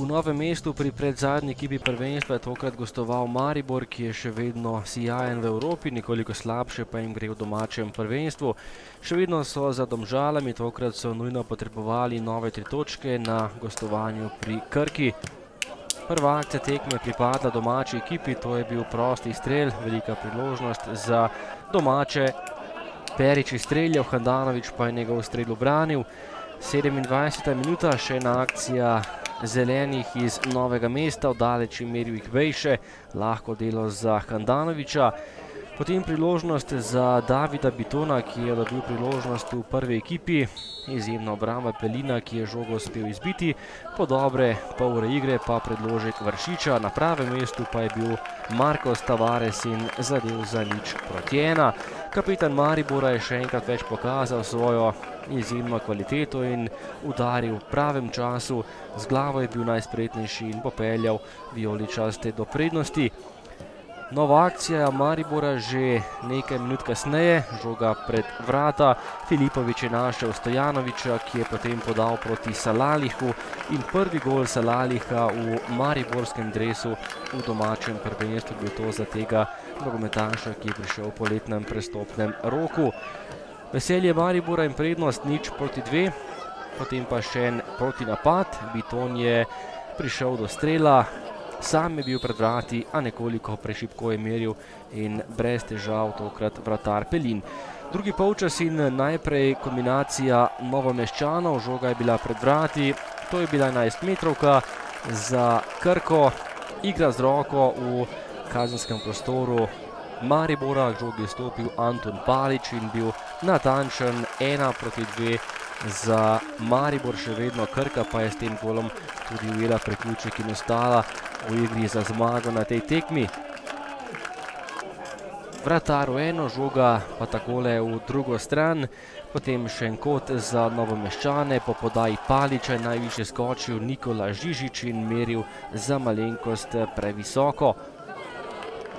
V Novem mestu pri predzadnji ekipi prvenstva je tokrat gostoval Maribor, ki je še vedno sijajen v Evropi, nekoliko slabše pa jim gre v domačem prvenstvu. Še vedno so za Domžalami, tokrat so nujno potrebovali nove 3 točke na gostovanju pri Krki. Prva akcija tekme pripadla domači ekipi, to je bil prosti strel, velika priložnost za domače. Perić izstreljal, Handanović pa je njegov strel ubranil. 27. minuta, še ena akcija zelenih iz Novega mesta, v daleči meri jih Bejše, lahko delo za Handanovića. Potem priložnost za Davida Bitona, ki je dobil priložnost v prvi ekipi. Izjemna obramba Pelina, ki je žogo uspel izbiti. Po dobre pol ure igre pa predložek Vršiča, na pravem mestu pa je bil Marcos Tavares in zadev za 0:1. Kapetan Maribora je še enkrat več pokazal svojo izjemno kvaliteto in udaril v pravem času. Z glavo je bil najspretnejši in popeljal vijoličaste do prednosti. Nova akcija Maribora že nekaj minut kasneje, žoga pred vrata. Filipović je našel Stojanovića, ki je potem podal proti Salalihu in prvi gol Salaliha v mariborskem dresu v domačem prvenstvu bil to za tega nogometaša, ki je prišel po letnem prestopnem roku. Veselje Maribora in prednost 0:2, potem pa še en protinapad. Biton je prišel do strela. Sam je bil pred vrati, a nekoliko prešibko je meril in brez težav tokrat vratar Pelin. Drugi polčas in najprej kombinacija Novomeščanov, žoga je bila pred vrati, to je bila 11-metrovka za Krko, igra z roko v kazenskem prostoru Maribora, k žogi je stopil Anton Palić in bil natančen 1:2 za Maribor, še vedno Krka pa je s tem golom tudi ujela priključek in ostala v igri za zmago na tej tekmi. Vratar v eno, žoga pa takole v drugo stran, potem še en kot za Novomeščane, po podaji Palića je najviše skočil Nikola Žižić in meril za malenkost previsoko.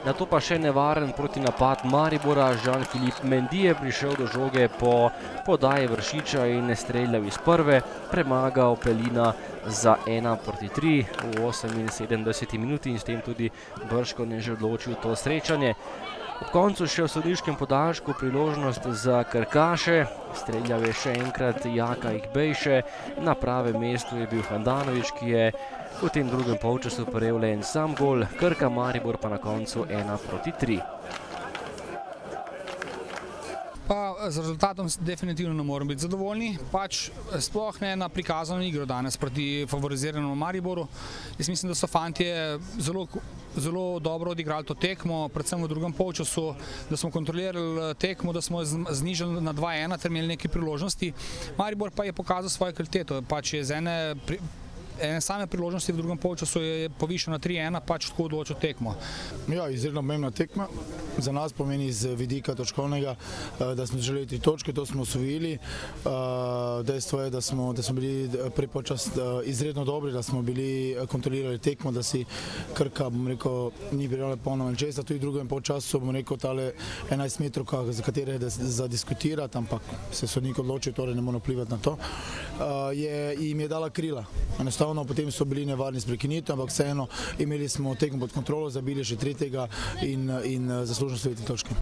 Nato pa še nevaren protinapad Maribora, Jean-Philippe Mendy je prišel do žoge po podaji Vršiča in streljal iz prve, premagal Pelina za 1:3 v 78. minuti in s tem tudi bržkone že odločil to srečanje. Ob koncu še v sodniškem podaljšku priložnost za Krkaše, streljal je še enkrat Jaka Bejše, na pravem mestu je bil Handanović, ki je v tem drugem polčasu prejel le en sam gol, Krka, Maribor pa na koncu 1:3. Pa z rezultatom definitivno ne moramo biti zadovoljni, pač sploh ne na prikazano igro danes proti favoriziranemu Mariboru. Jaz mislim, da so fantje zelo dobro odigrali to tekmo, predvsem v drugem polčasu, da smo kontrolirali tekmo, da smo znižali na 2:1 ter imeli nekaj priložnosti. Maribor pa je pokazal svojo kvaliteto, pač je z ene same priložnosti v drugem polčasu je povišal na 3:1, pač tako odločil tekmo. Ja, izredno pomembna tekma. Za nas pomeni z vidika točkovnega, da smo želeli 3 točke, to smo osvojili. Dejstvo je, da smo bili prvi polčas izredno dobri, da smo bili kontrolirali tekmo, da si Krka, bom rekel, ni prijavila polno česa. Tudi v drugem polčasu, bom rekel, tale 11-metrovka, za katere je za diskutirati, ampak se sodnik odločil, torej ne moramo vplivati na to, jim je dala krila. Enostavno potem so bili nevarni s prekinitev, ampak vseeno imeli smo tekmo pod kontrolo, zabili še 3. in zaslužno 7 točke.